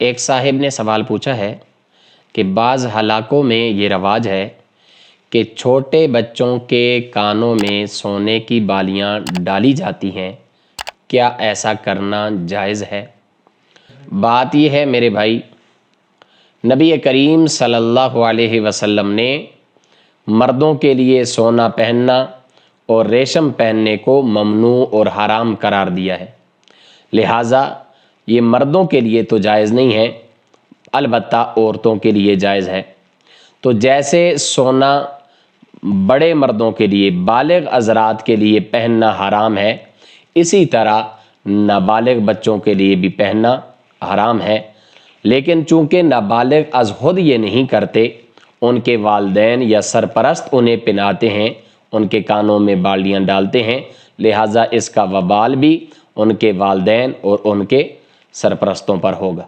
ایک صاحب نے سوال پوچھا ہے کہ بعض علاقوں میں یہ رواج ہے کہ چھوٹے بچوں کے کانوں میں سونے کی بالیاں ڈالی جاتی ہیں، کیا ایسا کرنا جائز ہے؟ بات یہ ہے میرے بھائی، نبی کریم صلی اللہ علیہ وسلم نے مردوں کے لیے سونا پہننا اور ریشم پہننے کو ممنوع اور حرام قرار دیا ہے، لہٰذا یہ مردوں کے لیے تو جائز نہیں ہے، البتہ عورتوں کے لیے جائز ہے۔ تو جیسے سونا بڑے مردوں کے لیے، بالغ حضرات کے لیے پہننا حرام ہے، اسی طرح نابالغ بچوں کے لیے بھی پہننا حرام ہے، لیکن چونکہ نابالغ از خود یہ نہیں کرتے، ان کے والدین یا سرپرست انہیں پہناتے ہیں، ان کے کانوں میں بالیاں ڈالتے ہیں، لہٰذا اس کا وبال بھی ان کے والدین اور ان کے سرپرستوں پر ہوگا۔